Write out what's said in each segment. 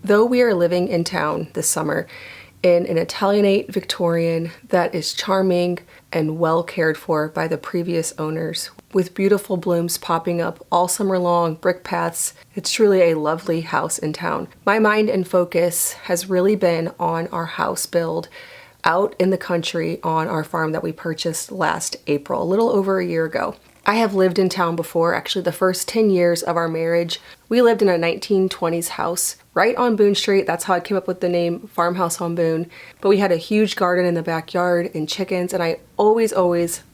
Though we are living in town this summer in an Italianate Victorian that is charming and well cared for by the previous owners, with beautiful blooms popping up all summer long, brick paths, it's truly a lovely house in town. My mind and focus has really been on our house build out in the country on our farm that we purchased last April, a little over a year ago. I have lived in town before. Actually, the first 10 years of our marriage, we lived in a 1920s house right on Boone Street. That's how I came up with the name Farmhouse on Boone. But we had a huge garden in the backyard and chickens, and I always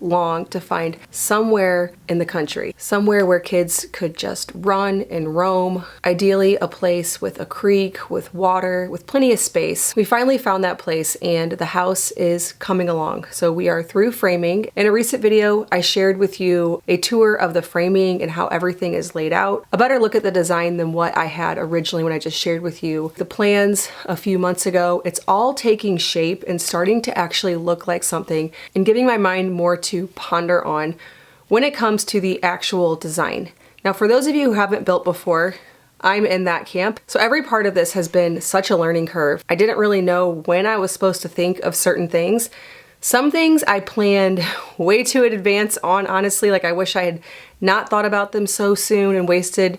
longed to find somewhere in the country, somewhere where kids could just run and roam. Ideally, a place with a creek, with water, with plenty of space. We finally found that place, and the house is coming along. So we are through framing. In a recent video, I shared with you a tour of the framing and how everything is laid out. A better look at the design than what I had originally when I just shared with you the plans a few months ago. It's all taking shape and starting to actually look like something and giving my mind more to ponder on when it comes to the actual design. Now, for those of you who haven't built before, I'm in that camp. So every part of this has been such a learning curve. I didn't really know when I was supposed to think of certain things. Some things I planned way too in advance on, honestly. Like, I wish I had not thought about them so soon and wasted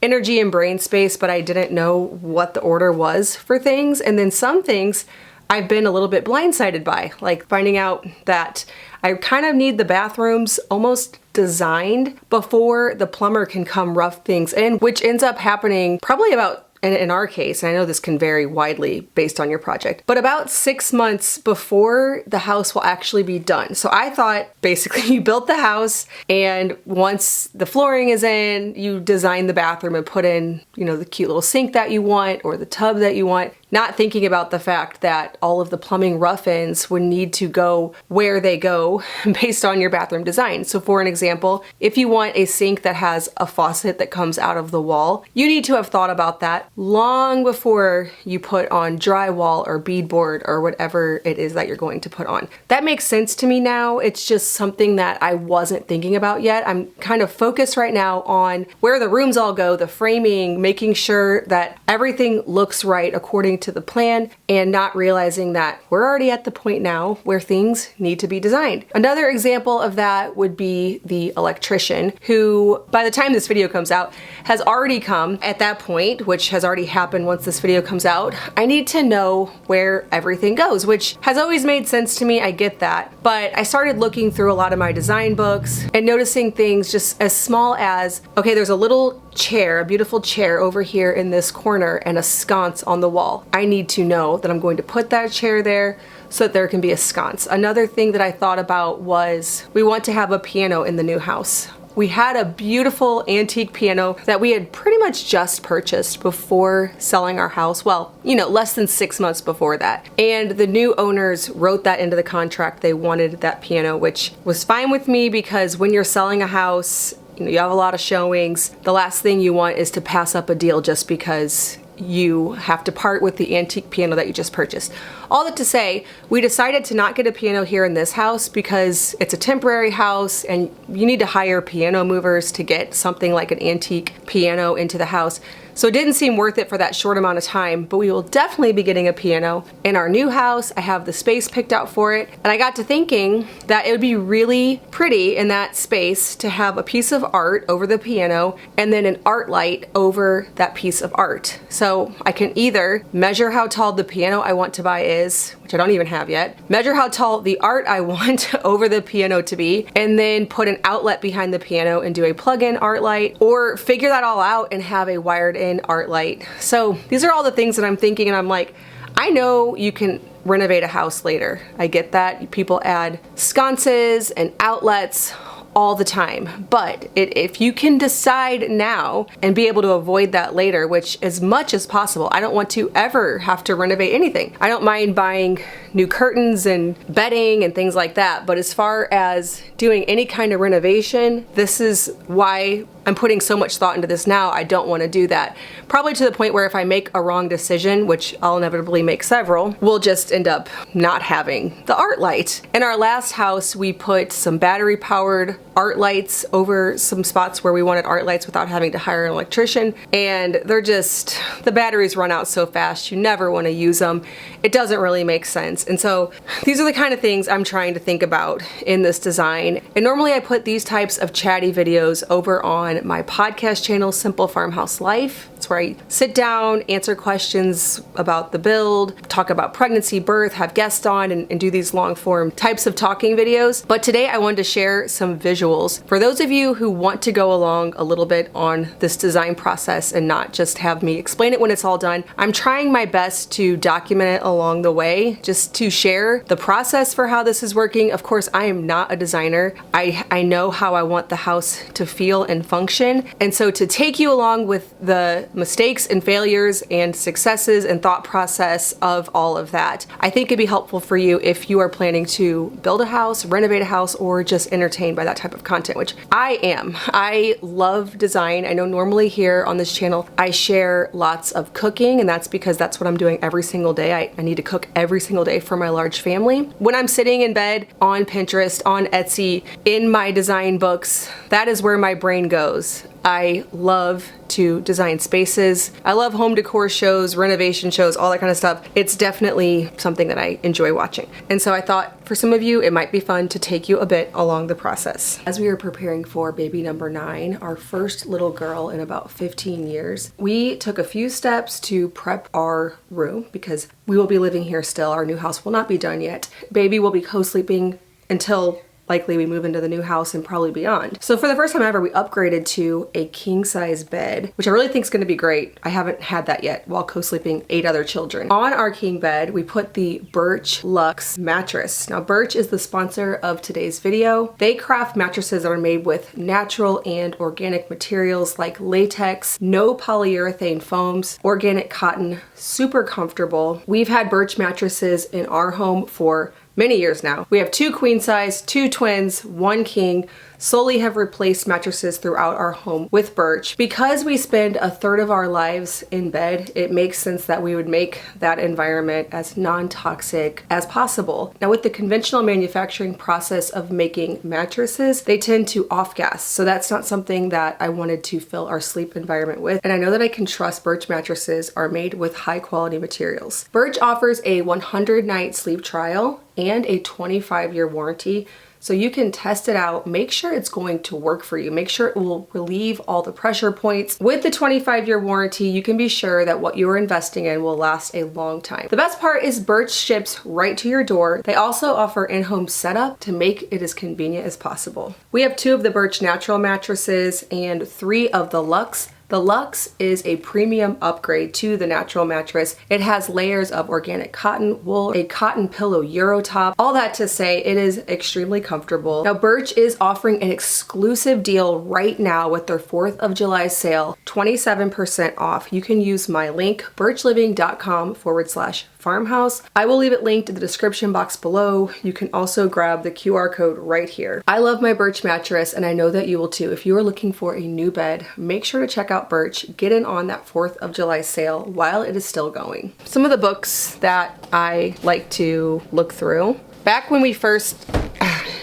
energy and brain space, but I didn't know what the order was for things. And then some things I've been a little bit blindsided by, like finding out that I kind of need the bathrooms almost designed before the plumber can come rough things in, which ends up happening probably about, in our case, and I know this can vary widely based on your project, but about 6 months before the house will actually be done. So I thought basically you built the house, and once the flooring is in, you design the bathroom and put in, the cute little sink that you want or the tub that you want, not thinking about the fact that all of the plumbing rough-ins would need to go where they go based on your bathroom design. So for an example, if you want a sink that has a faucet that comes out of the wall, you need to have thought about that long before you put on drywall or beadboard or whatever it is that you're going to put on. That makes sense to me now. It's just something that I wasn't thinking about yet. I'm kind of focused right now on where the rooms all go, the framing, making sure that everything looks right according to the plan, and not realizing that we're already at the point now where things need to be designed. Another example of that would be the electrician, who by the time this video comes out has already come. At that point, which has already happened once this video comes out, I need to know where everything goes, which has always made sense to me. I get that, but I started looking through a lot of my design books and noticing things just as small as, okay, there's a little chair, a beautiful chair over here in this corner and a sconce on the wall. I need to know that I'm going to put that chair there so that there can be a sconce. Another thing that I thought about was we want to have a piano in the new house. We had a beautiful antique piano that we had pretty much just purchased before selling our house. Well, less than 6 months before that. And the new owners wrote that into the contract. They wanted that piano, which was fine with me because when you're selling a house, you have a lot of showings. The last thing you want is to pass up a deal just because you have to part with the antique piano that you just purchased. All that to say, we decided to not get a piano here in this house because it's a temporary house and you need to hire piano movers to get something like an antique piano into the house. So it didn't seem worth it for that short amount of time, but we will definitely be getting a piano in our new house. I have the space picked out for it, and I got to thinking that it would be really pretty in that space to have a piece of art over the piano and then an art light over that piece of art. So I can either measure how tall the piano I want to buy is, which I don't even have yet, measure how tall the art I want over the piano to be, and then put an outlet behind the piano and do a plug-in art light, or figure that all out and have a wired-in art light. So these are all the things that I'm thinking, and I'm like, I know you can renovate a house later. I get that. People add sconces and outlets all the time, but if you can decide now and be able to avoid that later, which as much as possible, I don't want to ever have to renovate anything. I don't mind buying new curtains and bedding and things like that, but as far as doing any kind of renovation, this is why I'm putting so much thought into this now, I don't want to do that. Probably to the point where if I make a wrong decision, which I'll inevitably make several, we'll just end up not having the art light. In our last house, we put some battery powered art lights over some spots where we wanted art lights without having to hire an electrician, and the batteries run out so fast, you never want to use them. It doesn't really make sense. And so these are the kind of things I'm trying to think about in this design. And normally I put these types of chatty videos over on my podcast channel, Simple Farmhouse Life. It's where I sit down, answer questions about the build, talk about pregnancy, birth, have guests on, and do these long form types of talking videos. But today I wanted to share some visuals. For those of you who want to go along a little bit on this design process and not just have me explain it when it's all done, I'm trying my best to document it along the way, just to share the process for how this is working. Of course, I am not a designer. I know how I want the house to feel and function. And so to take you along with the mistakes and failures and successes and thought process of all of that, I think it'd be helpful for you if you are planning to build a house, renovate a house, or just entertained by that type of content, which I am. I love design. I know normally here on this channel, I share lots of cooking, and that's because that's what I'm doing every single day. I need to cook every single day for my large family. When I'm sitting in bed on Pinterest, on Etsy, in my design books, that is where my brain goes. I love to design spaces. I love home decor shows, renovation shows, all that kind of stuff. It's definitely something that I enjoy watching. And so I thought for some of you, it might be fun to take you a bit along the process. As we are preparing for baby number 9, our first little girl in about 15 years, we took a few steps to prep our room because we will be living here still. Our new house will not be done yet. Baby will be co-sleeping until likely we move into the new house and probably beyond. So for the first time ever, we upgraded to a king size bed, which I really think is going to be great. I haven't had that yet while co-sleeping 8 other children. On our king bed, we put the Birch Luxe mattress. Now, Birch is the sponsor of today's video. They craft mattresses that are made with natural and organic materials like latex, no polyurethane foams, organic cotton, super comfortable. We've had Birch mattresses in our home for many years now. We have 2 queen size, 2 twins, 1 king. Slowly have replaced mattresses throughout our home with Birch. Because we spend a third of our lives in bed, it makes sense that we would make that environment as non-toxic as possible. Now, with the conventional manufacturing process of making mattresses, they tend to off-gas. So that's not something that I wanted to fill our sleep environment with. And I know that I can trust Birch mattresses are made with high quality materials. Birch offers a 100-night sleep trial and a 25-year warranty. So you can test it out, make sure it's going to work for you, make sure it will relieve all the pressure points. With the 25-year warranty, you can be sure that what you're investing in will last a long time. The best part is Birch ships right to your door. They also offer in-home setup to make it as convenient as possible. We have 2 of the Birch natural mattresses and 3 of the Luxe. The Luxe is a premium upgrade to the natural mattress. It has layers of organic cotton wool, a cotton pillow Euro top. All that to say, it is extremely comfortable. Now, Birch is offering an exclusive deal right now with their 4th of July sale, 27% off. You can use my link, birchliving.com/farmhouse. I will leave it linked in the description box below. You can also grab the QR code right here. I love my Birch mattress, and I know that you will too. If you are looking for a new bed, make sure to check out Birch. Get in on that 4th of July sale while it is still going. Some of the books that I like to look through. Back when we first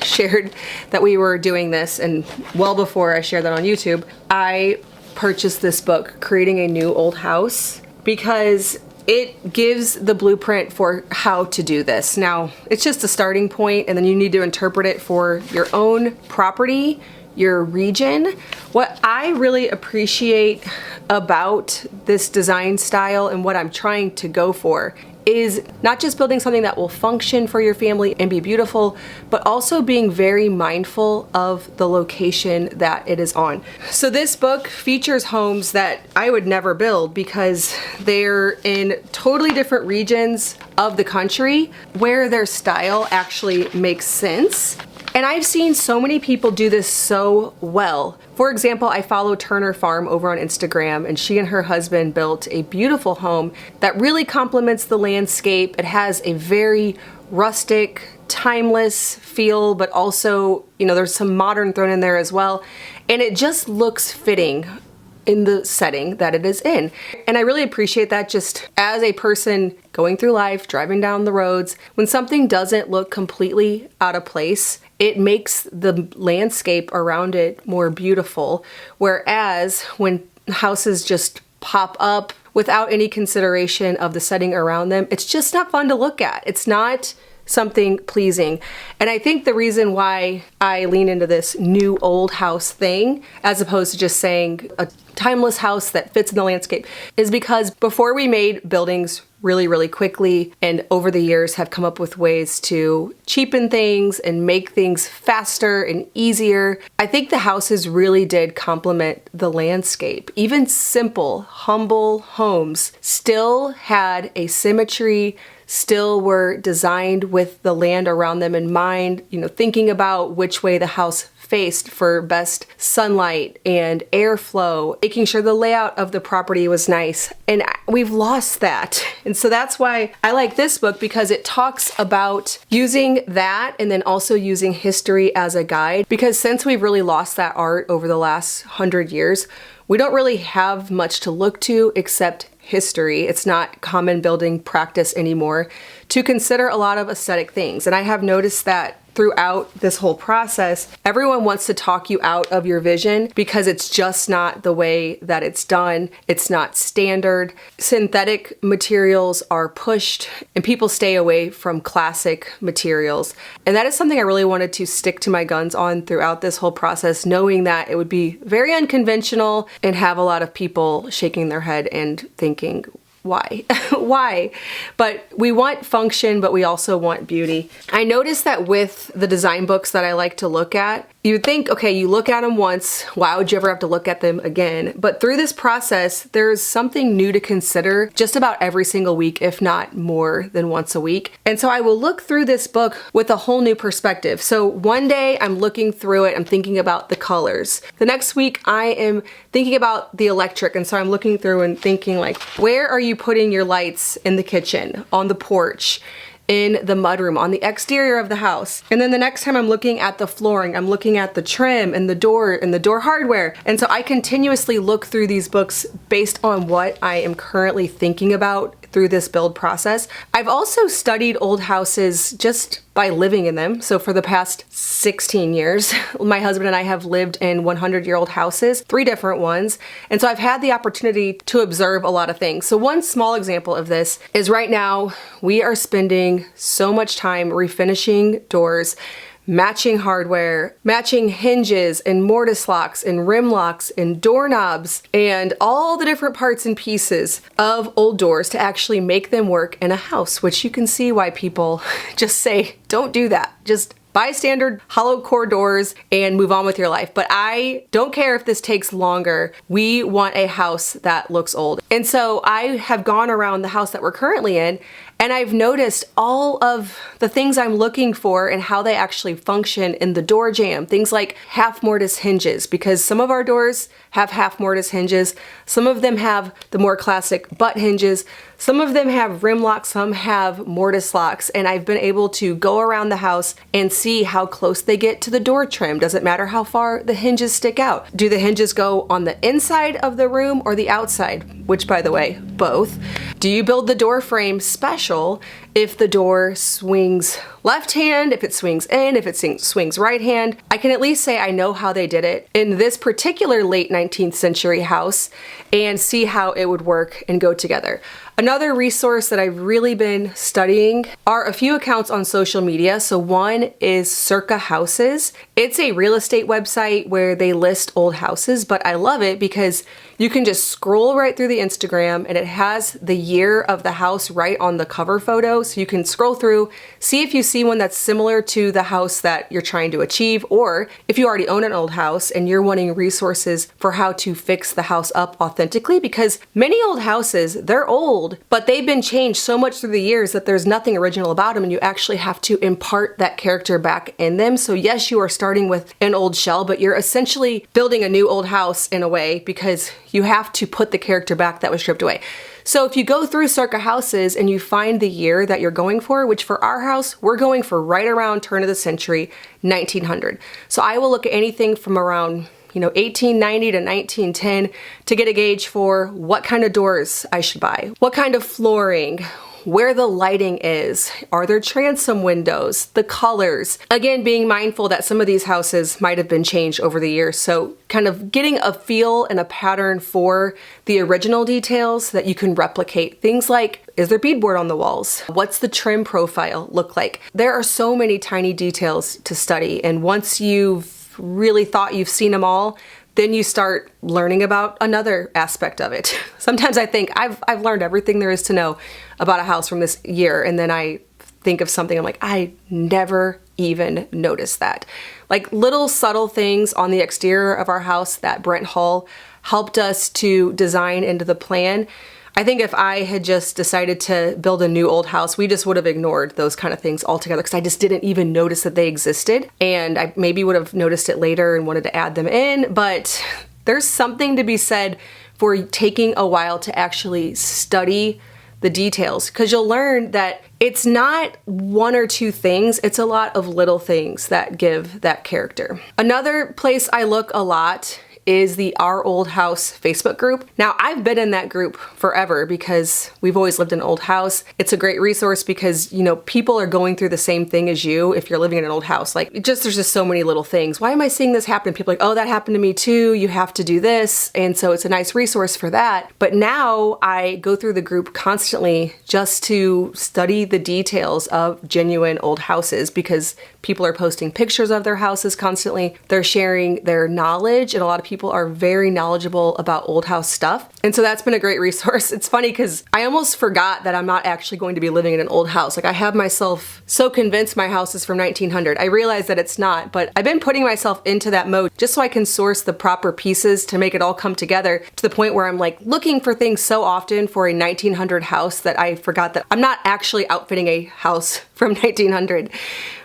shared that we were doing this, and well before I shared that on YouTube, I purchased this book, Creating a New Old House, because it gives the blueprint for how to do this. Now, it's just a starting point, and then you need to interpret it for your own property, your region. What I really appreciate about this design style and what I'm trying to go for is not just building something that will function for your family and be beautiful, but also being very mindful of the location that it is on. So this book features homes that I would never build because they're in totally different regions of the country where their style actually makes sense. And I've seen so many people do this so well. For example, I follow Turner Farm over on Instagram, and she and her husband built a beautiful home that really complements the landscape. It has a very rustic timeless feel, but also, you know, there's some modern thrown in there as well. And it just looks fitting in the setting that it is in. And I really appreciate that just as a person going through life, driving down the roads, when something doesn't look completely out of place, it makes the landscape around it more beautiful. Whereas when houses just pop up without any consideration of the setting around them, it's just not fun to look at. It's not something pleasing. And I think the reason why I lean into this new old house thing, as opposed to just saying a timeless house that fits in the landscape, is because before we made buildings really quickly, and over the years have come up with ways to cheapen things and make things faster and easier, I think the houses really did complement the landscape. Even simple, humble homes still had a symmetry, still were designed with the land around them in mind, you know, thinking about which way the house faced for best sunlight and airflow, making sure the layout of the property was nice. And we've lost that. And so that's why I like this book, because it talks about using that and then also using history as a guide. Because since we've really lost that art over the last 100 years, we don't really have much to look to except history. It's not common building practice anymore to consider a lot of aesthetic things. And I have noticed that throughout this whole process, everyone wants to talk you out of your vision because it's just not the way that it's done. It's not standard. Synthetic materials are pushed and people stay away from classic materials. And that is something I really wanted to stick to my guns on throughout this whole process, knowing that it would be very unconventional and have a lot of people shaking their head and thinking, why? Why? But we want function, but we also want beauty. I noticed that with the design books that I like to look at, you would think, okay, you look at them once, why would you ever have to look at them again? But through this process, there's something new to consider just about every single week, if not more than once a week. And so I will look through this book with a whole new perspective. So one day I'm looking through it, I'm thinking about the colors. The next week I am thinking about the electric, and so I'm looking through and thinking like, where are you putting your lights in the kitchen, on the porch, in the mudroom, on the exterior of the house? And then the next time I'm looking at the flooring, I'm looking at the trim and the door hardware. And so I continuously look through these books based on what I am currently thinking about through this build process. I've also studied old houses just by living in them. So for the past 16 years, my husband and I have lived in 100-year-old houses, 3 different ones. And so I've had the opportunity to observe a lot of things. So one small example of this is right now we are spending so much time refinishing doors, matching hardware, matching hinges and mortise locks and rim locks and doorknobs and all the different parts and pieces of old doors to actually make them work in a house, which you can see why people just say, don't do that. Just buy standard hollow core doors and move on with your life. But I don't care if this takes longer. We want a house that looks old. And so I have gone around the house that we're currently in, and I've noticed all of the things I'm looking for and how they actually function in the door jamb. Things like half mortise hinges, because some of our doors have half mortise hinges. Some of them have the more classic butt hinges. Some of them have rim locks, some have mortise locks, and I've been able to go around the house and see how close they get to the door trim. Does it matter how far the hinges stick out? Do the hinges go on the inside of the room or the outside? Which, by the way, both. Do you build the door frame special if the door swings left hand, if it swings in, if it swings right hand? I can at least say I know how they did it in this particular late 19th century house and see how it would work and go together. Another resource that I've really been studying are a few accounts on social media. So one is Circa Houses. It's a real estate website where they list old houses, but I love it because you can just scroll right through the Instagram and it has the year of the house right on the cover photo. So you can scroll through, see if you see one that's similar to the house that you're trying to achieve, or if you already own an old house and you're wanting resources for how to fix the house up authentically, because many old houses, they're old, but they've been changed so much through the years that there's nothing original about them, and you actually have to impart that character back in them. So yes, you are starting with an old shell, but you're essentially building a new old house in a way because you have to put the character back that was stripped away. So if you go through circa houses and you find the year that you're going for, which for our house, we're going for right around turn of the century, 1900. So I will look at anything from around 1890 to 1910 to get a gauge for what kind of doors I should buy, what kind of flooring, where the lighting is, are there transom windows, the colors. Again, being mindful that some of these houses might have been changed over the years, so kind of getting a feel and a pattern for the original details that you can replicate. Things like, is there beadboard on the walls? What's the trim profile look like? There are so many tiny details to study, and once you've really thought you've seen them all, then you start learning about another aspect of it. Sometimes I think I've learned everything there is to know about a house from this year, and then I think of something, I'm like, I never even noticed that. Like little subtle things on the exterior of our house that Brent Hull helped us to design into the plan. I think if I had just decided to build a new old house, we just would have ignored those kind of things altogether because I just didn't even notice that they existed. And I maybe would have noticed it later and wanted to add them in, but there's something to be said for taking a while to actually study the details, because you'll learn that it's not one or two things, it's a lot of little things that give that character. Another place I look a lot is the Our Old House Facebook group. Now, I've been in that group forever because we've always lived in an old house. It's a great resource because, people are going through the same thing as you if you're living in an old house. Like, there's just so many little things. Why am I seeing this happen? People are like, oh, that happened to me too. You have to do this. And so it's a nice resource for that. But now I go through the group constantly just to study the details of genuine old houses because people are posting pictures of their houses constantly. They're sharing their knowledge, and a lot of people are very knowledgeable about old house stuff. And so that's been a great resource. It's funny because I almost forgot that I'm not actually going to be living in an old house. Like, I have myself so convinced my house is from 1900. I realize that it's not, but I've been putting myself into that mode just so I can source the proper pieces to make it all come together to the point where I'm like looking for things so often for a 1900 house that I forgot that I'm not actually outfitting a house from 1900,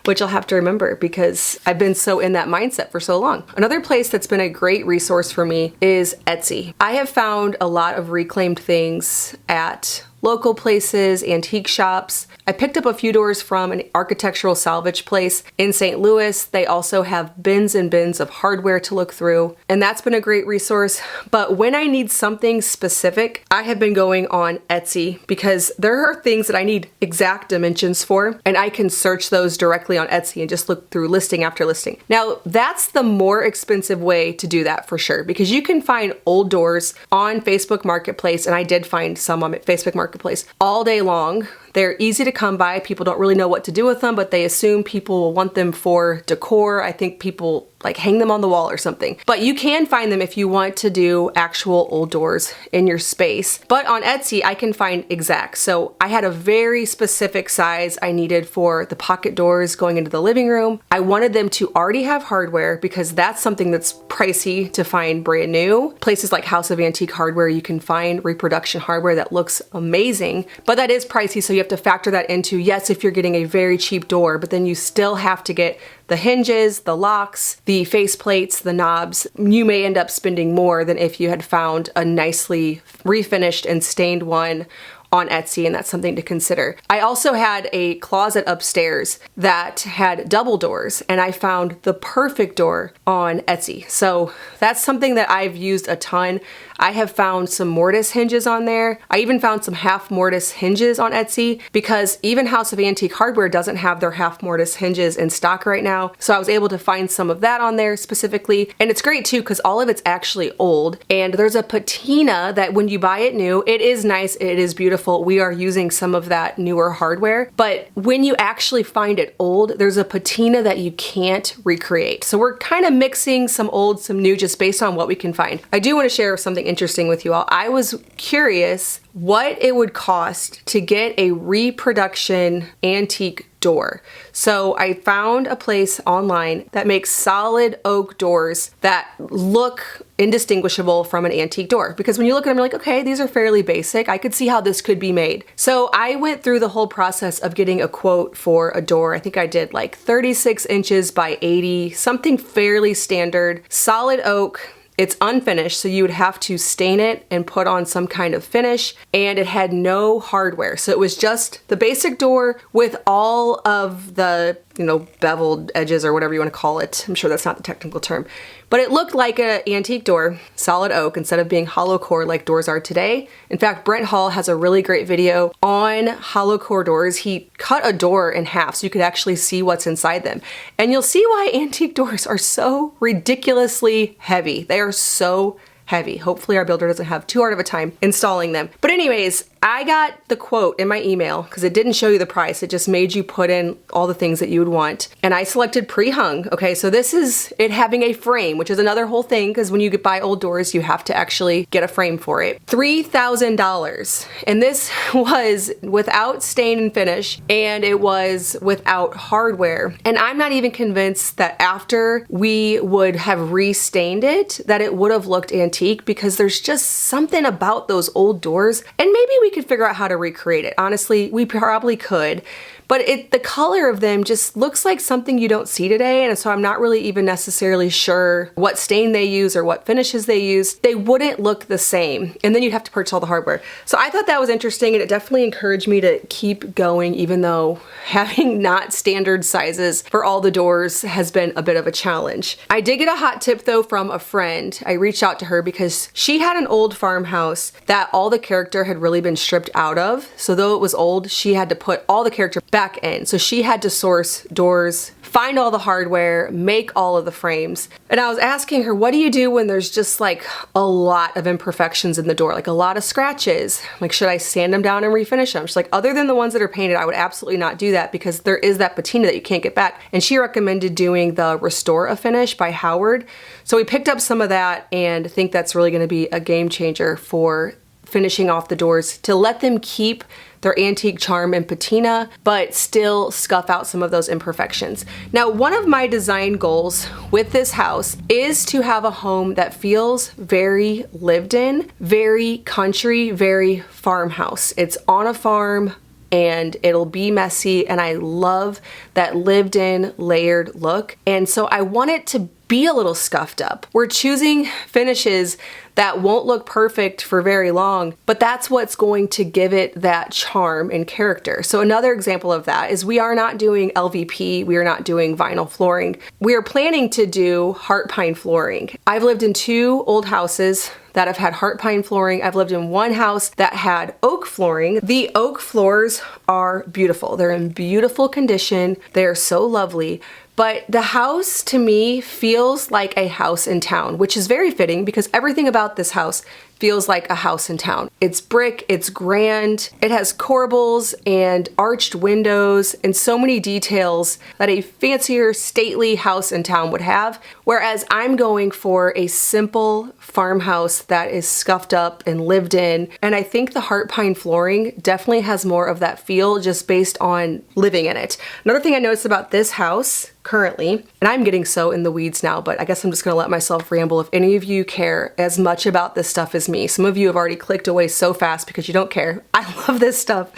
which I'll have to remember because I've been so in that mindset for so long. Another place that's been a great resource for me is Etsy. I have found a lot of reclaimed things at local places, antique shops. I picked up a few doors from an architectural salvage place in St. Louis. They also have bins and bins of hardware to look through, and that's been a great resource. But when I need something specific, I have been going on Etsy because there are things that I need exact dimensions for, and I can search those directly on Etsy and just look through listing after listing. Now, that's the more expensive way to do that for sure, because you can find old doors on Facebook Marketplace, and I did find some on Facebook Marketplace all day long. They're easy to come by. People don't really know what to do with them, but they assume people will want them for decor. I think people like hang them on the wall or something. But you can find them if you want to do actual old doors in your space. But on Etsy, I can find exact. So I had a very specific size I needed for the pocket doors going into the living room. I wanted them to already have hardware because that's something that's pricey to find brand new. Places like House of Antique Hardware, you can find reproduction hardware that looks amazing, but that is pricey. So you have to factor that into, yes, if you're getting a very cheap door, but then you still have to get the hinges, the locks, the face plates, the knobs. You may end up spending more than if you had found a nicely refinished and stained one on Etsy, and that's something to consider. I also had a closet upstairs that had double doors, and I found the perfect door on Etsy. So that's something that I've used a ton. I have found some mortise hinges on there. I even found some half mortise hinges on Etsy because even House of Antique Hardware doesn't have their half mortise hinges in stock right now. So I was able to find some of that on there specifically. And it's great too because all of it's actually old. And there's a patina that when you buy it new, it is nice, it is beautiful. We are using some of that newer hardware. But when you actually find it old, there's a patina that you can't recreate. So we're kind of mixing some old, some new, just based on what we can find. I do want to share something interesting with you all. I was curious what it would cost to get a reproduction antique door. So I found a place online that makes solid oak doors that look indistinguishable from an antique door. Because when you look at them, you're like, okay, these are fairly basic. I could see how this could be made. So I went through the whole process of getting a quote for a door. I think I did like 36 inches by 80, something fairly standard, solid oak. It's unfinished, so you would have to stain it and put on some kind of finish, and it had no hardware. So it was just the basic door with all of the, you know, beveled edges or whatever you want to call it. I'm sure that's not the technical term. But it looked like an antique door, solid oak, instead of being hollow core like doors are today. In fact, Brent Hall has a really great video on hollow core doors. He cut a door in half so you could actually see what's inside them. And you'll see why antique doors are so ridiculously heavy. They are so heavy. Hopefully our builder doesn't have too hard of a time installing them. But anyways, I got the quote in my email because it didn't show you the price. It just made you put in all the things that you would want. And I selected pre-hung. Okay, so this is it having a frame, which is another whole thing because when you buy old doors, you have to actually get a frame for it. $3,000. And this was without stain and finish, and it was without hardware. And I'm not even convinced that after we would have re-stained it, that it would have looked antique, because there's just something about those old doors, and maybe we could figure out how to recreate it. Honestly, we probably could. But the color of them just looks like something you don't see today, and so I'm not really even necessarily sure what stain they use or what finishes they use. They wouldn't look the same, and then you'd have to purchase all the hardware. So I thought that was interesting, and it definitely encouraged me to keep going, even though having not standard sizes for all the doors has been a bit of a challenge. I did get a hot tip though from a friend. I reached out to her because she had an old farmhouse that all the character had really been stripped out of. So though it was old, she had to put all the character back in. So she had to source doors, find all the hardware, make all of the frames. And I was asking her, what do you do when there's just like a lot of imperfections in the door, like a lot of scratches? Like, should I sand them down and refinish them? She's like, other than the ones that are painted, I would absolutely not do that because there is that patina that you can't get back. And she recommended doing the Restore a Finish by Howard. So we picked up some of that and think that's really going to be a game changer for finishing off the doors to let them keep their antique charm and patina, but still scuff out some of those imperfections. Now, one of my design goals with this house is to have a home that feels very lived in, very country, very farmhouse. It's on a farm and it'll be messy, and I love that lived in layered look. And so I want it to be a little scuffed up. We're choosing finishes that won't look perfect for very long, but that's what's going to give it that charm and character. So another example of that is we are not doing LVP, we are not doing vinyl flooring. We are planning to do heart pine flooring. I've lived in 2 old houses that have had heart pine flooring. I've lived in 1 house that had oak flooring. The oak floors are beautiful. They're in beautiful condition. They are so lovely. But the house to me feels like a house in town, which is very fitting because everything about this house feels like a house in town. It's brick, it's grand, it has corbels and arched windows and so many details that a fancier, stately house in town would have, whereas I'm going for a simple farmhouse that is scuffed up and lived in, and I think the heart pine flooring definitely has more of that feel just based on living in it. Another thing I noticed about this house currently, and I'm getting so in the weeds now, but I guess I'm just gonna let myself ramble. If any of you care as much about this stuff as me, some of you have already clicked away so fast because you don't care. I love this stuff.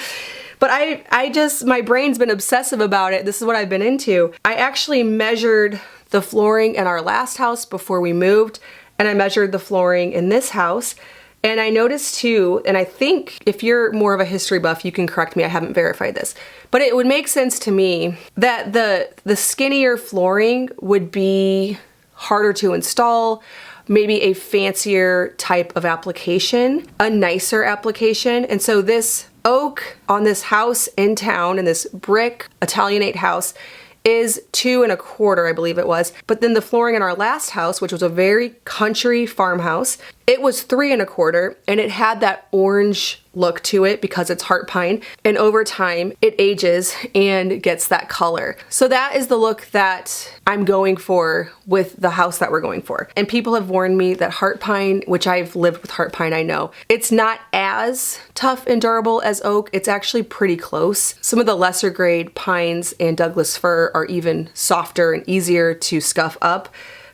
But I just, my brain's been obsessive about it. This is what I've been into. I actually measured the flooring in our last house before we moved, and I measured the flooring in this house. And I noticed too, and I think if you're more of a history buff, you can correct me, I haven't verified this, but it would make sense to me that the skinnier flooring would be harder to install, maybe a fancier type of application, a nicer application. And so this oak on this house in town, in this brick Italianate house, is 2 1/4, I believe it was. But then the flooring in our last house, which was a very country farmhouse, it was 3 1/4, and it had that orange look to it because it's heart pine, and over time it ages and gets that color. So that is the look that I'm going for with the house that we're going for. And people have warned me that heart pine, which I've lived with heart pine, I know, it's not as tough and durable as oak. It's actually pretty close. Some of the lesser grade pines and Douglas fir are even softer and easier to scuff up.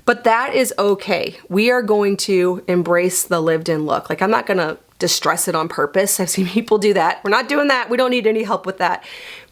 But that is okay. We are going to embrace the lived-in look. Like, I'm not gonna distress it on purpose. I've seen people do that. We're not doing that. We don't need any help with that.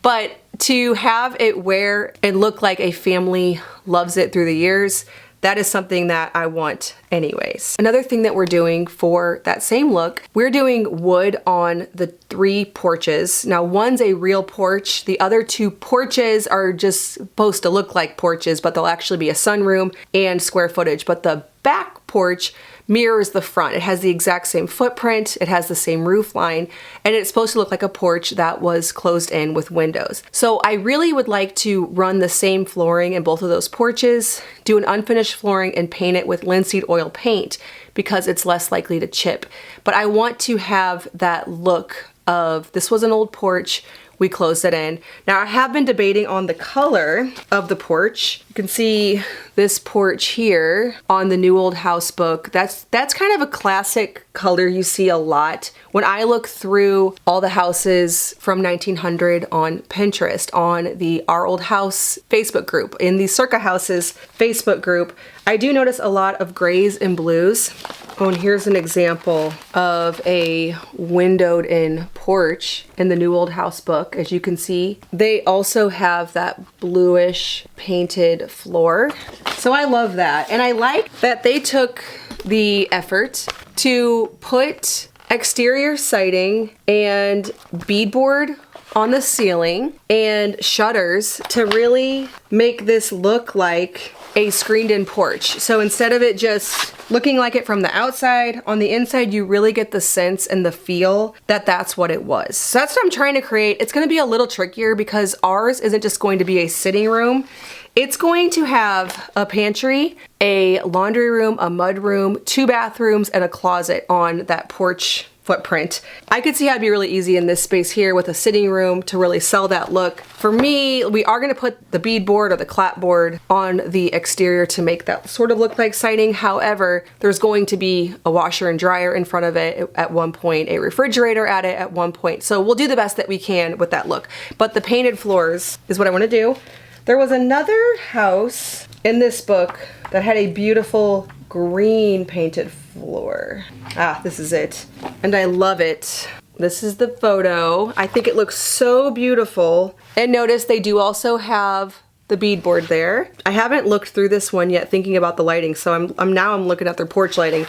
But to have it wear and look like a family loves it through the years, that is something that I want anyways. Another thing that we're doing for that same look, we're doing wood on the 3 porches. Now one's a real porch, the other 2 porches are just supposed to look like porches, but they'll actually be a sunroom and square footage. But the back porch mirrors the front. It has the exact same footprint, it has the same roof line, and it's supposed to look like a porch that was closed in with windows. So I really would like to run the same flooring in both of those porches, do an unfinished flooring and paint it with linseed oil paint because it's less likely to chip. But I want to have that look of this was an old porch, we closed it in. Now I have been debating on the color of the porch. You can see this porch here on the New Old House book. That's kind of a classic color you see a lot. When I look through all the houses from 1900 on Pinterest, on the Our Old House Facebook group, in the Circa Houses Facebook group, I do notice a lot of grays and blues. Oh, and here's an example of a windowed in porch in the New Old House book. As you can see, they also have that bluish painted floor. So I love that. And I like that they took the effort to put exterior siding and beadboard on the ceiling and shutters to really make this look like a screened-in porch. So instead of it just looking like it from the outside, on the inside you really get the sense and the feel that that's what it was. So that's what I'm trying to create. It's gonna be a little trickier because ours isn't just going to be a sitting room. It's going to have a pantry, a laundry room, a mud room, 2 bathrooms, and a closet on that porch footprint. I could see how it'd be really easy in this space here with a sitting room to really sell that look. For me, we are gonna put the beadboard or the clapboard on the exterior to make that sort of look like siding. However, there's going to be a washer and dryer in front of it at one point, a refrigerator at it at one point. So we'll do the best that we can with that look. But the painted floors is what I wanna do. There was another house in this book that had a beautiful green painted floor. Ah, this is it. And I love it. This is the photo. I think it looks so beautiful. And notice they do also have the beadboard there. I haven't looked through this one yet thinking about the lighting, so I'm looking at their porch lighting.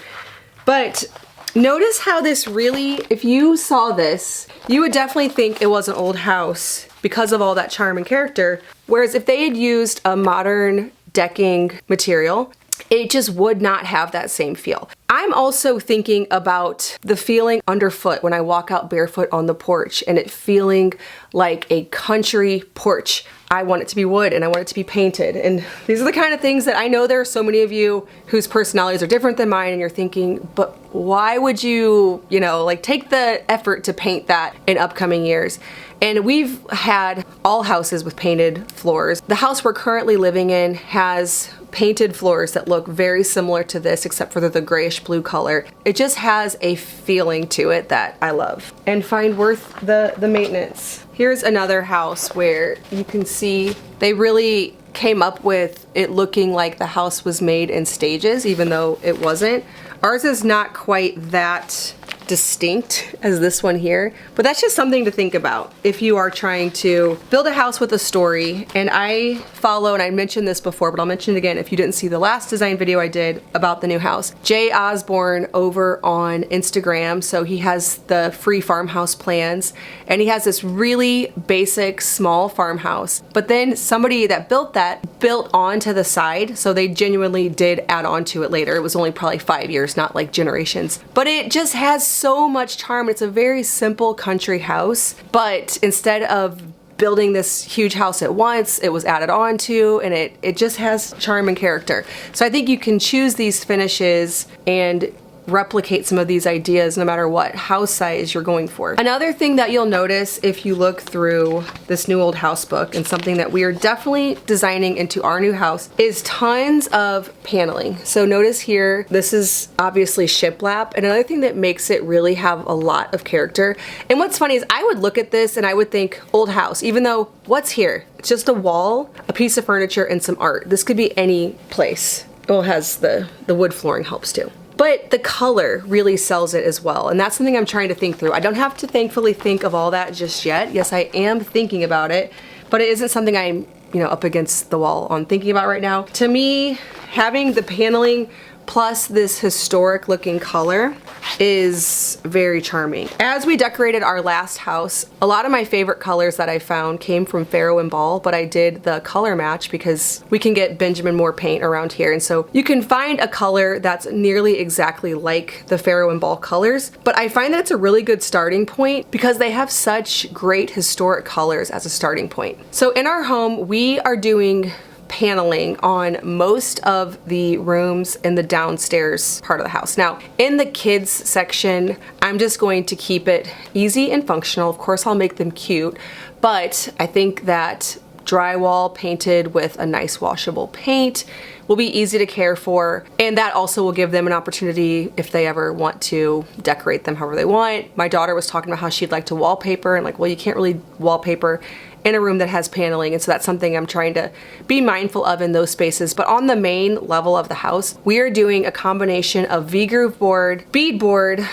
But notice how this really, if you saw this, you would definitely think it was an old house because of all that charm and character. Whereas if they had used a modern decking material, it just would not have that same feel. I'm also thinking about the feeling underfoot when I walk out barefoot on the porch and it feeling like a country porch. I want it to be wood and I want it to be painted. And these are the kind of things that I know there are so many of you whose personalities are different than mine and you're thinking, but why would you, like take the effort to paint that in upcoming years? And we've had all houses with painted floors. The house we're currently living in has painted floors that look very similar to this, except for the grayish blue color. It just has a feeling to it that I love and find worth the maintenance. Here's another house where you can see they really came up with it looking like the house was made in stages, even though it wasn't. Ours is not quite that distinct as this one here, but that's just something to think about if you are trying to build a house with a story. And I follow, and I mentioned this before, but I'll mention it again if you didn't see the last design video I did about the new house. Jay Osborne over on Instagram, so he has the free farmhouse plans, and he has this really basic small farmhouse, but then somebody that built that built onto the side, so they genuinely did add on to it later. It was only probably 5 years, not like generations, but it just has so much charm. It's a very simple country house, but instead of building this huge house at once, it was added on to, and it just has charm and character. So I think you can choose these finishes and replicate some of these ideas no matter what house size you're going for. Another thing that you'll notice if you look through this New Old House book, and something that we are definitely designing into our new house, is tons of paneling. So notice here, this is obviously shiplap, and another thing that makes it really have a lot of character. And what's funny is I would look at this and I would think old house, even though what's here? It's just a wall, a piece of furniture, and some art. This could be any place. Well, it has the wood flooring helps too. But the color really sells it as well, and that's something I'm trying to think through. I don't have to thankfully think of all that just yet. Yes, I am thinking about it, but it isn't something I'm you know, up against the wall on thinking about right now. To me, having the paneling plus this historic looking color is very charming. As we decorated our last house, a lot of my favorite colors that I found came from Faro and Ball, but I did the color match because we can get Benjamin Moore paint around here, and so you can find a color that's nearly exactly like the Faro and Ball colors, but I find that it's a really good starting point because they have such great historic colors as a starting point. So in our home, we are doing paneling on most of the rooms in the downstairs part of the house. Now, in the kids section, I'm just going to keep it easy and functional. Of course, I'll make them cute, but I think that drywall painted with a nice washable paint will be easy to care for, and that also will give them an opportunity if they ever want to decorate them however they want. My daughter was talking about how she'd like to wallpaper, and like, well, you can't really wallpaper in a room that has paneling, and so that's something I'm trying to be mindful of in those spaces. But on the main level of the house, we are doing a combination of V-groove board, beadboard,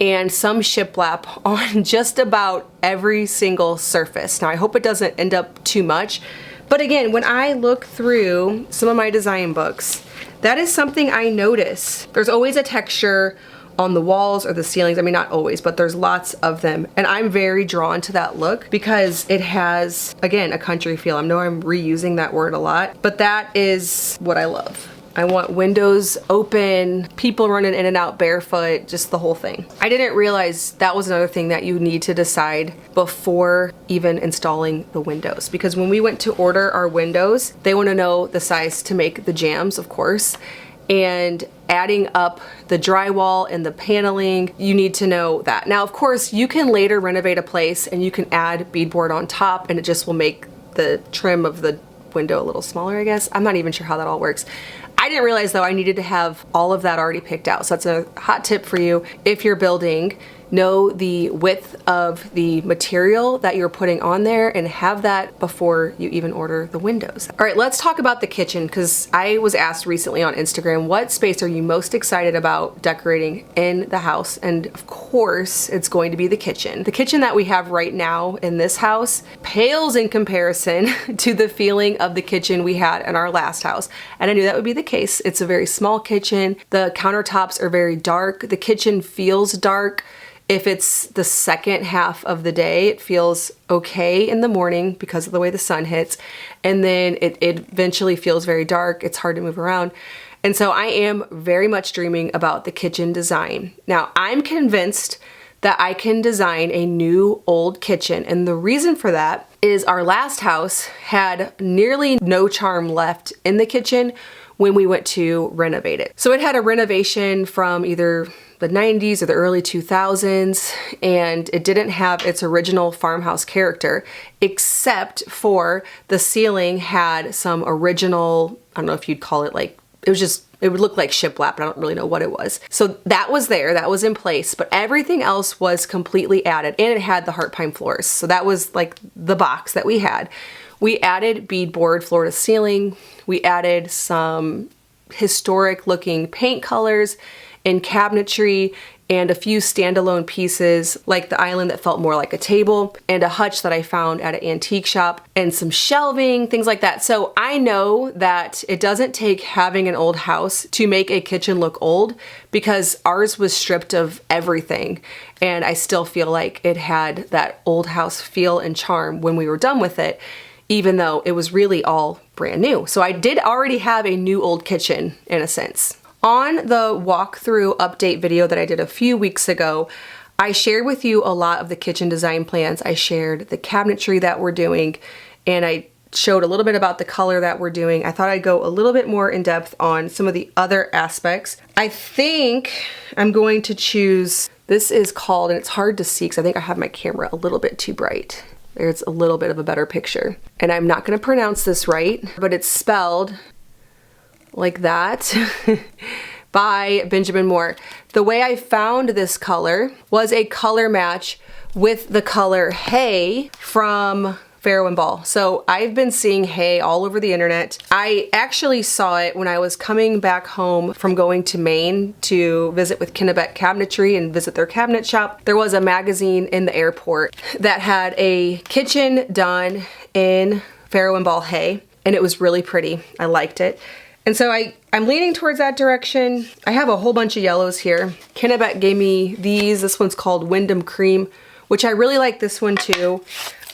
and some shiplap on just about every single surface. Now, I hope it doesn't end up too much, but again, when I look through some of my design books, that is something I notice. There's always a texture on the walls or the ceilings. I mean, not always, but there's lots of them. And I'm very drawn to that look because it has, again, a country feel. I know I'm reusing that word a lot, but that is what I love. I want windows open, people running in and out barefoot, just the whole thing. I didn't realize that was another thing that you need to decide before even installing the windows, because when we went to order our windows, they want to know the size to make the jambs, of course, and adding up the drywall and the paneling, you need to know that. Now, of course, you can later renovate a place and you can add beadboard on top and it just will make the trim of the window a little smaller, I guess. I'm not even sure how that all works. I didn't realize though I needed to have all of that already picked out. So that's a hot tip for you if you're building. Know the width of the material that you're putting on there and have that before you even order the windows. All right, let's talk about the kitchen, because I was asked recently on Instagram, what space are you most excited about decorating in the house? And of course, it's going to be the kitchen. The kitchen that we have right now in this house pales in comparison to the feeling of the kitchen we had in our last house. And I knew that would be the case. It's a very small kitchen. The countertops are very dark. The kitchen feels dark. If it's the second half of the day, it feels okay in the morning because of the way the sun hits. And then it eventually feels very dark. It's hard to move around. And so I am very much dreaming about the kitchen design. Now, I'm convinced that I can design a new old kitchen. And the reason for that is our last house had nearly no charm left in the kitchen when we went to renovate it. So it had a renovation from either the 90s or the early 2000s, and it didn't have its original farmhouse character, except for the ceiling had some original, I don't know if you'd call it like, it would look like shiplap, but I don't really know what it was. So that was there, that was in place, but everything else was completely added, and it had the heart pine floors. So that was like the box that we had. We added beadboard floor to ceiling. We added some historic looking paint colors and cabinetry and a few standalone pieces like the island that felt more like a table and a hutch that I found at an antique shop and some shelving, things like that. So I know that it doesn't take having an old house to make a kitchen look old, because ours was stripped of everything and I still feel like it had that old house feel and charm when we were done with it, even though it was really all brand new. So I did already have a new old kitchen in a sense. On the walkthrough update video that I did a few weeks ago, I shared with you a lot of the kitchen design plans. I shared the cabinetry that we're doing, and I showed a little bit about the color that we're doing. I thought I'd go a little bit more in depth on some of the other aspects. I think I'm going to choose, this is called, and it's hard to see because I think I have my camera a little bit too bright. There's a little bit of a better picture. And I'm not gonna pronounce this right, but it's spelled like that by Benjamin Moore. The way I found this color was a color match with the color hay from Faro and Ball. So I've been seeing hay all over the internet. I actually saw it when I was coming back home from going to Maine to visit with Kennebec Cabinetry and visit their cabinet shop. There was a magazine in the airport that had a kitchen done in Faro and Ball hay. and it was really pretty. I liked it. And so I'm leaning towards that direction. I have a whole bunch of yellows here. Kennebec gave me these. This one's called Wyndham Cream, which I really like this one too.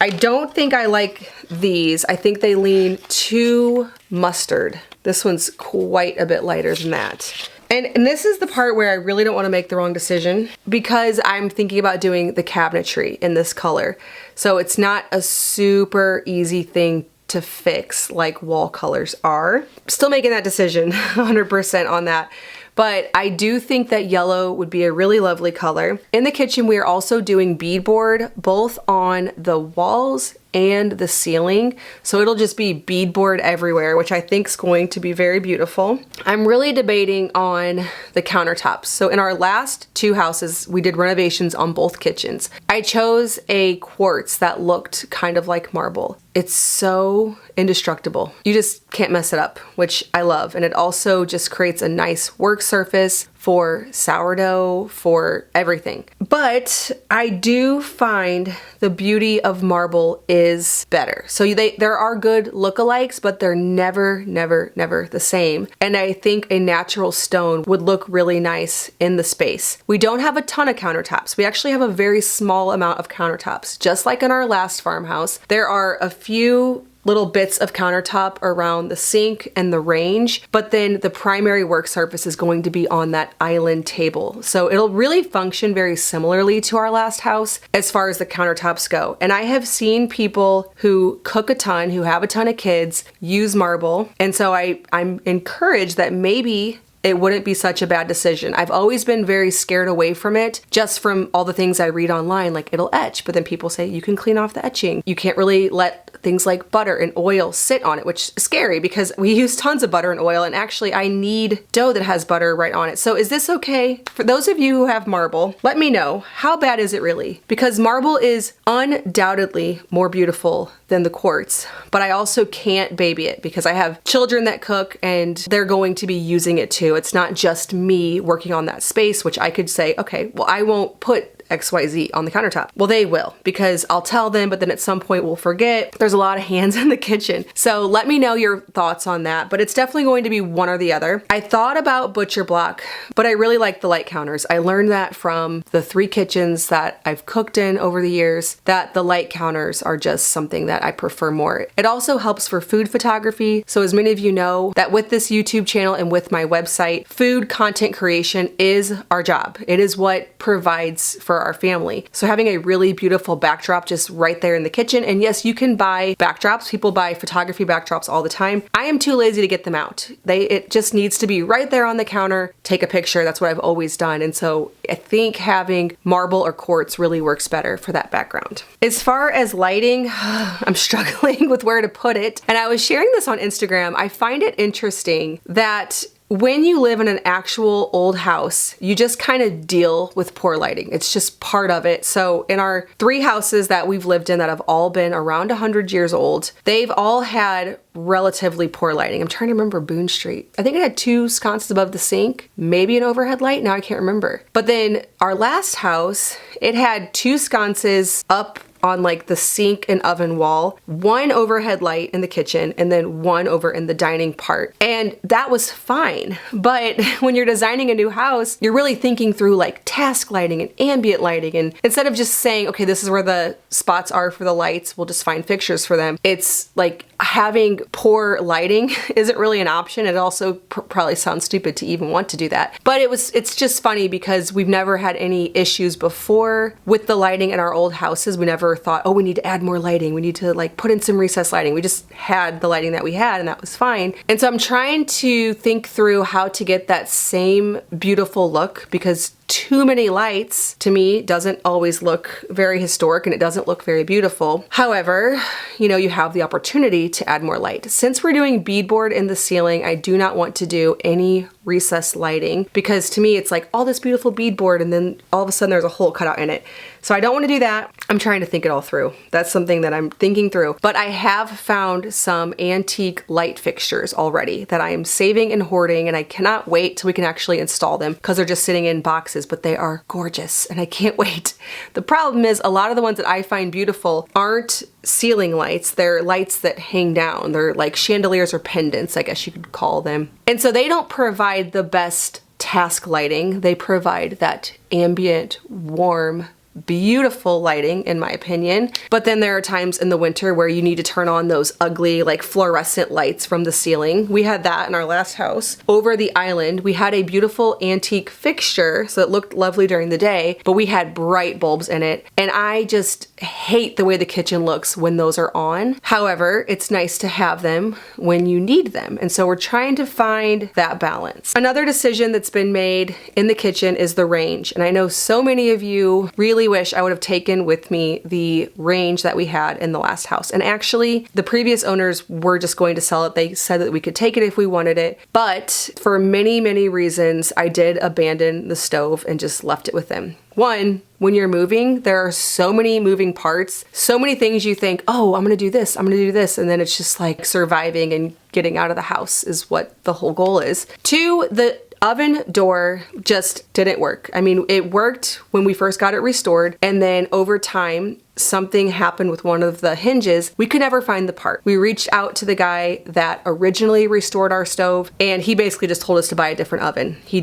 I don't think I like these. I think they lean too mustard. This one's quite a bit lighter than that. And this is the part where I really don't want to make the wrong decision because I'm thinking about doing the cabinetry in this color. So it's not a super easy thing to fix like wall colors are. Still making that decision 100% on that. But I do think that yellow would be a really lovely color. In the kitchen, we are also doing beadboard both on the walls and the ceiling. So it'll just be beadboard everywhere, which I think is going to be very beautiful. I'm really debating on the countertops. So in our last 2 houses, we did renovations on both kitchens. I chose a quartz that looked kind of like marble. It's so indestructible. You just can't mess it up, which I love. And it also just creates a nice work surface for sourdough, for everything. But I do find the beauty of marble is better. So there are good lookalikes, but they're never the same. And I think a natural stone would look really nice in the space. We don't have a ton of countertops. We actually have a very small amount of countertops. Just like in our last farmhouse, there are a few little bits of countertop around the sink and the range, but then the primary work surface is going to be on that island table. So it'll really function very similarly to our last house as far as the countertops go. And I have seen people who cook a ton, who have a ton of kids, use marble. And so I'm encouraged that maybe it wouldn't be such a bad decision. I've always been very scared away from it, just from all the things I read online, like it'll etch, but then people say you can clean off the etching. You can't really let things like butter and oil sit on it, which is scary because we use tons of butter and oil, and actually I need dough that has butter right on it. So is this okay? For those of you who have marble, let me know, how bad is it really? Because marble is undoubtedly more beautiful than the quartz, but I also can't baby it because I have children that cook and they're going to be using it too. It's not just me working on that space, which I could say, okay, well, I won't put XYZ on the countertop. Well, they will, because I'll tell them, but then at some point we'll forget. There's a lot of hands in the kitchen. So let me know your thoughts on that, but it's definitely going to be one or the other. I thought about butcher block, but I really like the light counters. I learned that from the 3 kitchens that I've cooked in over the years, that the light counters are just something that I prefer more. It also helps for food photography. So as many of you know, that with this YouTube channel and with my website, food content creation is our job. It is what provides for our family. So having a really beautiful backdrop just right there in the kitchen, and yes, you can buy backdrops. People buy photography backdrops all the time. I am too lazy to get them out. It just needs to be right there on the counter, take a picture. That's what I've always done. And so I think having marble or quartz really works better for that background. As far as lighting, I'm struggling with where to put it. And I was sharing this on Instagram. I find it interesting that when you live in an actual old house, you just kind of deal with poor lighting. It's just part of it. So in our 3 houses that we've lived in that have all been around 100 years old, they've all had relatively poor lighting. I'm trying to remember Boone Street. I think it had 2 sconces above the sink, maybe an overhead light. Now I can't remember. But then our last house, it had 2 sconces up on like the sink and oven wall, 1 overhead light in the kitchen, and then 1 over in the dining part. And that was fine. But when you're designing a new house, you're really thinking through like task lighting and ambient lighting. And instead of just saying, okay, this is where the spots are for the lights, we'll just find fixtures for them. It's like having poor lighting isn't really an option. It also probably sounds stupid to even want to do that. But it's just funny because we've never had any issues before with the lighting in our old houses. We never thought, oh, we need to add more lighting. We need to like put in some recessed lighting. We just had the lighting that we had and that was fine. And so I'm trying to think through how to get that same beautiful look, because too many lights to me doesn't always look very historic and it doesn't look very beautiful. However, you know, you have the opportunity to add more light. Since we're doing beadboard in the ceiling, I do not want to do any recessed lighting, because to me it's like all this beautiful beadboard and then all of a sudden there's a hole cut out in it. So I don't want to do that. I'm trying to think it all through. That's something that I'm thinking through. But I have found some antique light fixtures already that I am saving and hoarding, and I cannot wait till we can actually install them because they're just sitting in boxes boxes, but they are gorgeous and I can't wait. The problem is a lot of the ones that I find beautiful aren't ceiling lights. They're lights that hang down. They're like chandeliers or pendants, I guess you could call them. And so they don't provide the best task lighting. They provide that ambient, warm, beautiful lighting, in my opinion. But then there are times in the winter where you need to turn on those ugly, like fluorescent lights from the ceiling. We had that in our last house. Over the island, we had a beautiful antique fixture, so it looked lovely during the day, but we had bright bulbs in it. And I just hate the way the kitchen looks when those are on. However, it's nice to have them when you need them. And so we're trying to find that balance. Another decision that's been made in the kitchen is the range. And I know so many of you really wish I would have taken with me the range that we had in the last house. And actually, the previous owners were just going to sell it. They said that we could take it if we wanted it. But for many, many reasons, I did abandon the stove and just left it with them. One, when you're moving, there are so many moving parts, so many things you think, oh, I'm gonna do this, I'm gonna do this. And then it's just like surviving and getting out of the house is what the whole goal is. Two, the oven door just didn't work. I mean, it worked when we first got it restored, and then over time, something happened with one of the hinges. We could never find the part. We reached out to the guy that originally restored our stove, and he basically just told us to buy a different oven. He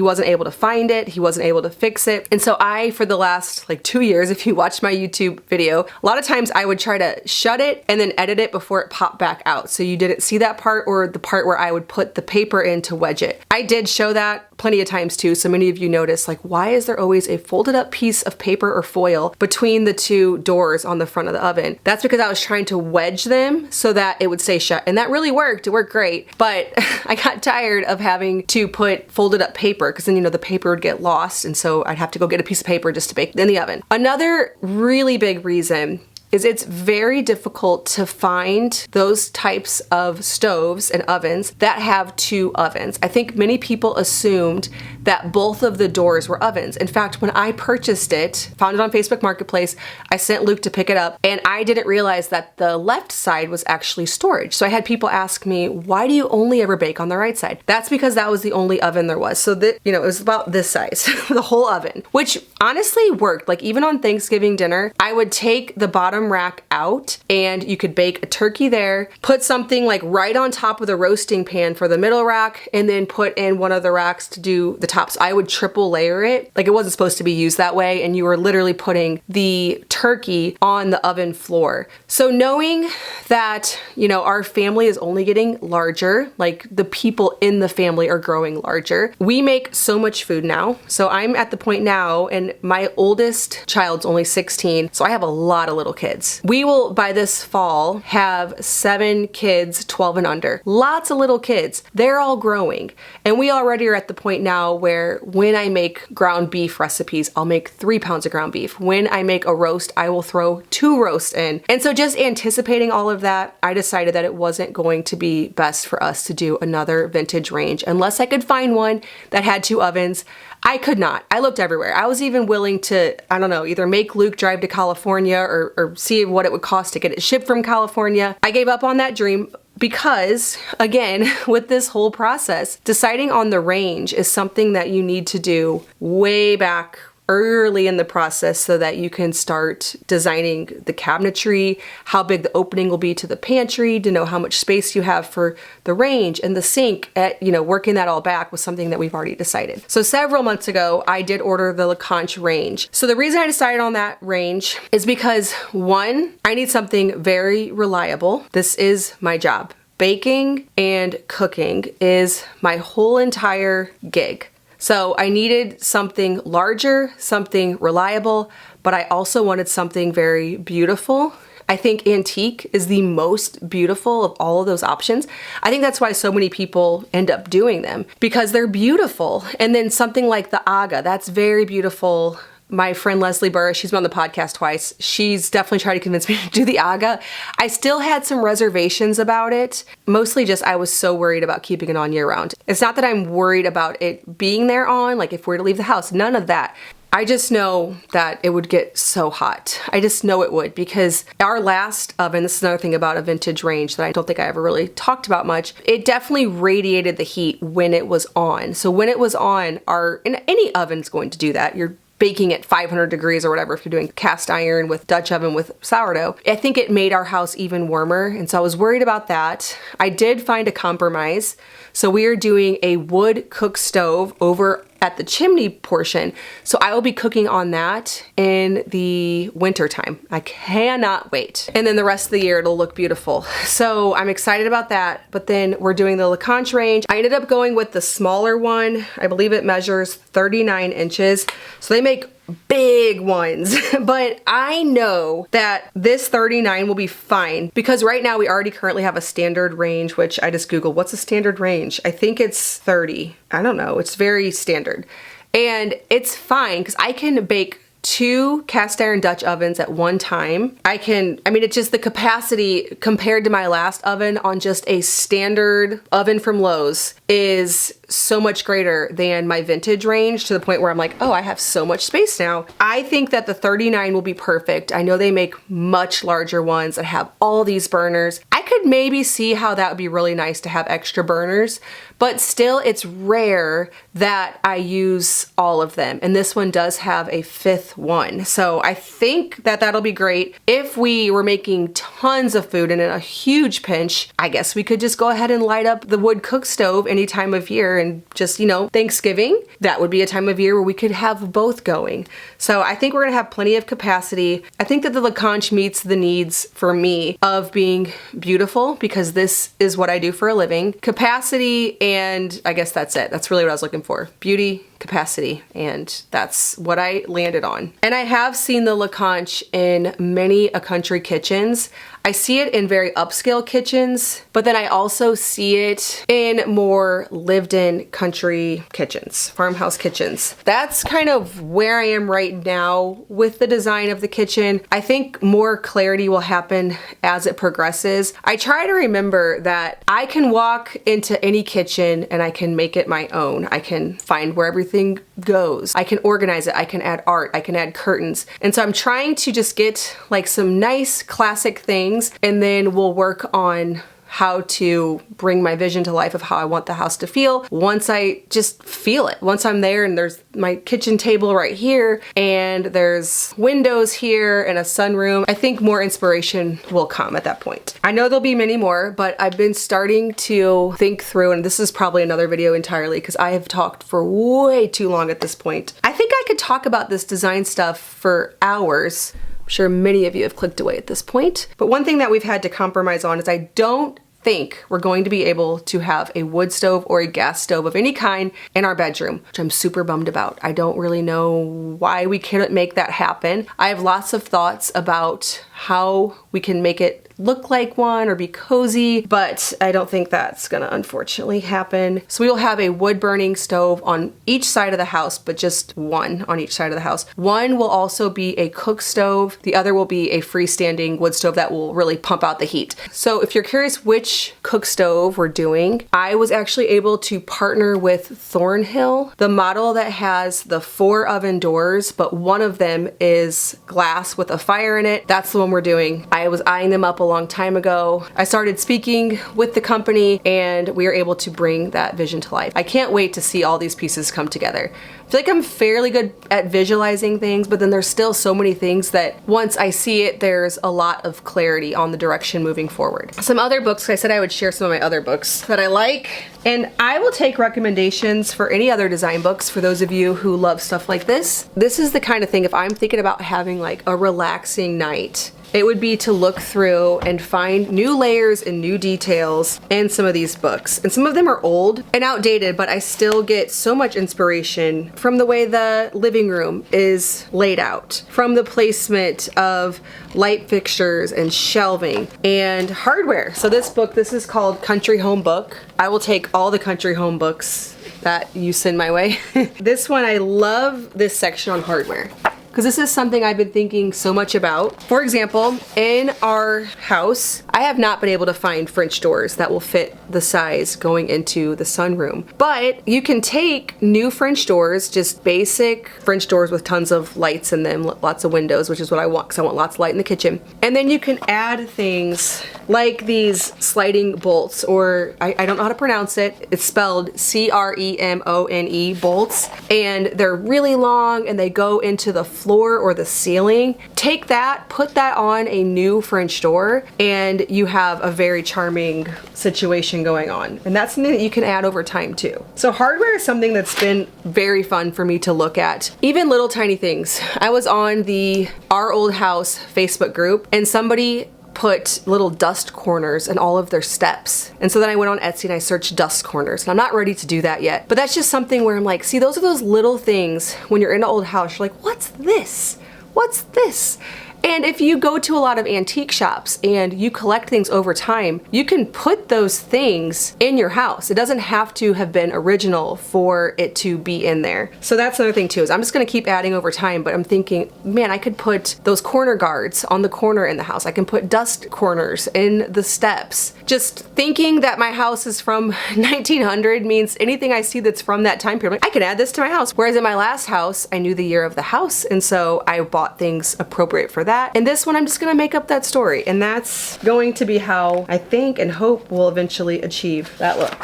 wasn't able to find it. He wasn't able to fix it. And so I, for the last like 2 years, if you watch my YouTube video, a lot of times I would try to shut it and then edit it before it popped back out. So you didn't see that part, or the part where I would put the paper in to wedge it. I did show that plenty of times too. So many of you notice, like, why is there always a folded up piece of paper or foil between the two doors on the front of the oven? That's because I was trying to wedge them so that it would stay shut. And that really worked. It worked great. But I got tired of having to put folded up paper, because then, the paper would get lost. And so I'd have to go get a piece of paper just to bake in the oven. Another really big reason is it's very difficult to find those types of stoves and ovens that have two ovens. I think many people assumed that both of the doors were ovens. In fact, when I purchased it, found it on Facebook Marketplace, I sent Luke to pick it up, and I didn't realize that the left side was actually storage. So I had people ask me, why do you only ever bake on the right side? That's because that was the only oven there was. So that, it was about this size, the whole oven, which honestly worked. Like, even on Thanksgiving dinner, I would take the bottom rack out and you could bake a turkey there, put something like right on top of the roasting pan for the middle rack, and then put in one of the racks to do the top. So I would triple layer it. Like, it wasn't supposed to be used that way, and you were literally putting the turkey on the oven floor. So knowing that, our family is only getting larger, like the people in the family are growing larger. We make so much food now. So I'm at the point now, and my oldest child's only 16, so I have a lot of little kids. We will, by this fall, have 7 kids, 12 and under. Lots of little kids. They're all growing. And we already are at the point now where when I make ground beef recipes, I'll make 3 pounds of ground beef. When I make a roast, I will throw 2 roasts in. And so just anticipating all of that, I decided that it wasn't going to be best for us to do another vintage range unless I could find one that had 2 ovens. I could not. I looked everywhere. I was even willing to, either make Luke drive to California or see what it would cost to get it shipped from California. I gave up on that dream because, again, with this whole process, deciding on the range is something that you need to do way back early in the process so that you can start designing the cabinetry, how big the opening will be to the pantry, to know how much space you have for the range and the sink. Working that all back was something that we've already decided. So several months ago, I did order the LaConch range. So the reason I decided on that range is because, one, I need something very reliable. This is my job. Baking and cooking is my whole entire gig. So I needed something larger, something reliable, but I also wanted something very beautiful. I think antique is the most beautiful of all of those options. I think that's why so many people end up doing them, because they're beautiful. And then something like the Aga, that's very beautiful. My friend Leslie Burr, she's been on the podcast twice. She's definitely tried to convince me to do the Aga. I still had some reservations about it. Mostly just I was so worried about keeping it on year round. It's not that I'm worried about it being there on, like if we're to leave the house, none of that. I just know that it would get so hot. I just know it would, because our last oven, this is another thing about a vintage range that I don't think I ever really talked about much, it definitely radiated the heat when it was on. So when it was on, and any oven's going to do that. You're baking at 500 degrees or whatever if you're doing cast iron with Dutch oven with sourdough. I think it made our house even warmer, and so I was worried about that. I did find a compromise. So we are doing a wood cook stove over at the chimney portion. So I will be cooking on that in the winter time. I cannot wait. And then the rest of the year it'll look beautiful. So I'm excited about that. But then we're doing the LaCanche range. I ended up going with the smaller one. I believe it measures 39 inches. So they make big ones, but I know that this 39 will be fine, because right now we already currently have a standard range, which I just Googled, what's a standard range? I think it's 30. I don't know. It's very standard. And it's fine because I can bake 2 cast iron Dutch ovens at one time. It's just the capacity compared to my last oven on just a standard oven from Lowe's is so much greater than my vintage range, to the point where I'm like, oh, I have so much space now. I think that the 39 will be perfect. I know they make much larger ones that have all these burners. I could maybe see how that would be really nice to have extra burners, but still it's rare that I use all of them. And this one does have a 5th one. So I think that that'll be great. If we were making tons of food and in a huge pinch, I guess we could just go ahead and light up the wood cook stove any time of year, and just, Thanksgiving, that would be a time of year where we could have both going. So I think we're gonna have plenty of capacity. I think that the LaCanche meets the needs for me of being beautiful, because this is what I do for a living. Capacity, and I guess that's it. That's really what I was looking for. Beauty, capacity, and that's what I landed on. And I have seen the LaCanche in many a country kitchens. I see it in very upscale kitchens, but then I also see it in more lived-in country kitchens, farmhouse kitchens. That's kind of where I am right now with the design of the kitchen. I think more clarity will happen as it progresses. I try to remember that I can walk into any kitchen and I can make it my own. I can find where everything goes. I can organize it. I can add art. I can add curtains. And so I'm trying to just get like some nice classic things, and then we'll work on how to bring my vision to life of how I want the house to feel once I just feel it. Once I'm there and there's my kitchen table right here and there's windows here and a sunroom, I think more inspiration will come at that point. I know there'll be many more, but I've been starting to think through, and this is probably another video entirely because I have talked for way too long at this point. I think I could talk about this design stuff for hours. I'm sure many of you have clicked away at this point. But one thing that we've had to compromise on is I don't think we're going to be able to have a wood stove or a gas stove of any kind in our bedroom, which I'm super bummed about. I don't really know why we couldn't make that happen. I have lots of thoughts about how we can make it look like one or be cozy, but I don't think that's gonna unfortunately happen. So we will have a wood burning stove on each side of the house, but just one on each side of the house. One will also be a cook stove. The other will be a freestanding wood stove that will really pump out the heat. So if you're curious which cook stove we're doing, I was actually able to partner with Thornhill, the model that has the 4 oven doors, but one of them is glass with a fire in it. That's the one we're doing. I was eyeing them up a long time ago. I started speaking with the company and we are able to bring that vision to life. I can't wait to see all these pieces come together. I feel like I'm fairly good at visualizing things, but then there's still so many things that once I see it, there's a lot of clarity on the direction moving forward. Some other books, I said I would share some of my other books that I like, and I will take recommendations for any other design books for those of you who love stuff like this. This is the kind of thing, if I'm thinking about having like a relaxing night, it would be to look through and find new layers and new details in some of these books. And some of them are old and outdated, but I still get so much inspiration from the way the living room is laid out, from the placement of light fixtures and shelving and hardware. So this book, this is called Country Home Book. I will take all the country home books that you send my way. This one, I love this section on hardware. because this is something I've been thinking so much about. For example, in our house, I have not been able to find French doors that will fit the size going into the sunroom. But you can take new French doors, just basic French doors with tons of lights in them, lots of windows, which is what I want because I want lots of light in the kitchen. And then you can add things like these sliding bolts, or I don't know how to pronounce it. It's spelled C-R-E-M-O-N-E, bolts. And they're really long and they go into the floor or the ceiling. Take that, put that on a new French door, and you have a very charming situation going on. And that's something that you can add over time too. So hardware is something that's been very fun for me to look at. Even little tiny things. I was on the Our Old House Facebook group, and somebody put little dust corners in all of their steps. And so then I went on Etsy and I searched dust corners. And I'm not ready to do that yet. But that's just something where I'm like, see, those are those little things when you're in an old house. You're like, what's this? What's this? And if you go to a lot of antique shops and you collect things over time, you can put those things in your house. It doesn't have to have been original for it to be in there. So that's another thing too, is I'm just gonna keep adding over time, but I'm thinking, man, I could put those corner guards on the corner in the house. I can put dust corners in the steps. Just thinking that my house is from 1900 means anything I see that's from that time period, I can add this to my house. Whereas in my last house, I knew the year of the house, and so I bought things appropriate for that. And this one, I'm just gonna make up that story, and that's going to be how I think and hope we'll eventually achieve that look.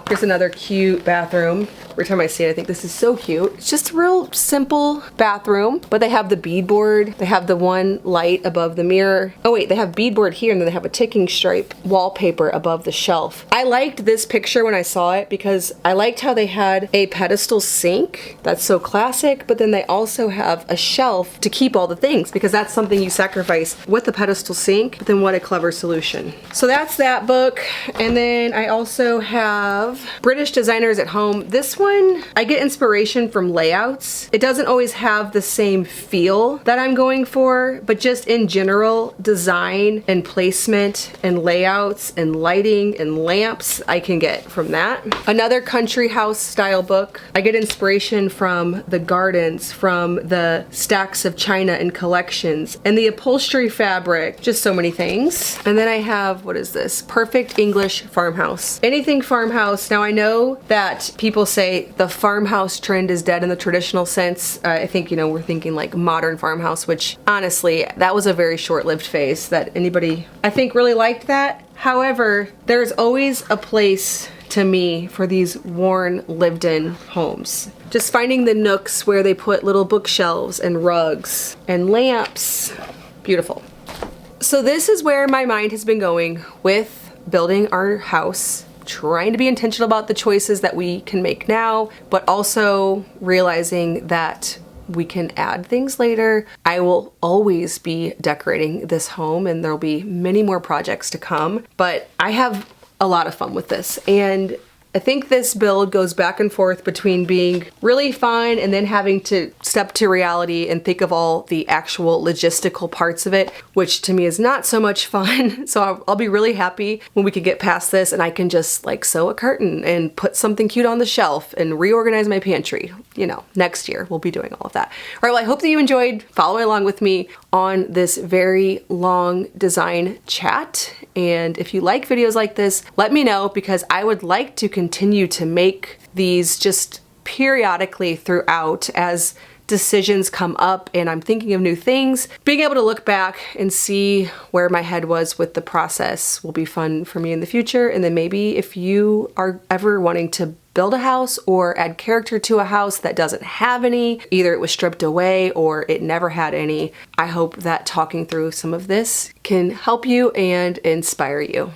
Here's another cute bathroom. Every time I see it, I think this is so cute. It's just a real simple bathroom, but they have the beadboard. They have the one light above the mirror. Oh wait, they have beadboard here, and then they have a ticking stripe wallpaper above the shelf. I liked this picture when I saw it because I liked how they had a pedestal sink. That's so classic, but then they also have a shelf to keep all the things, because that's something you sacrifice with the pedestal sink. But then what a clever solution. So that's that book. And then I also have British Designers at Home. This one, I get inspiration from layouts. It doesn't always have the same feel that I'm going for, but just in general, design and placement and layouts and lighting and lamps, I can get from that. Another country house style book. I get inspiration from the gardens, from the stacks of china and collections, and the upholstery fabric, just so many things. And then I have, what is this? Perfect English Farmhouse. Anything farmhouse. Now I know that people say the farmhouse trend is dead in the traditional sense. I think, you know, we're thinking like modern farmhouse, which honestly, that was a very short-lived phase that anybody, I think, really liked that. However, there's always a place to me for these worn, lived-in homes. Just finding the nooks where they put little bookshelves and rugs and lamps. Beautiful. So this is where my mind has been going with building our house. Trying to be intentional about the choices that we can make now, but also realizing that we can add things later. I will always be decorating this home, and there'll be many more projects to come, but I have a lot of fun with this. And I think this build goes back and forth between being really fun and then having to step to reality and think of all the actual logistical parts of it, which to me is not so much fun. So I'll be really happy when we can get past this and I can just like sew a curtain and put something cute on the shelf and reorganize my pantry. You know, next year we'll be doing all of that. All right, well, I hope that you enjoyed following along with me on this very long design chat. And if you like videos like this, let me know, because I would like to continue to make these just periodically throughout as decisions come up and I'm thinking of new things. Being able to look back and see where my head was with the process will be fun for me in the future. And then maybe if you are ever wanting to build a house or add character to a house that doesn't have any, either it was stripped away or it never had any, I hope that talking through some of this can help you and inspire you.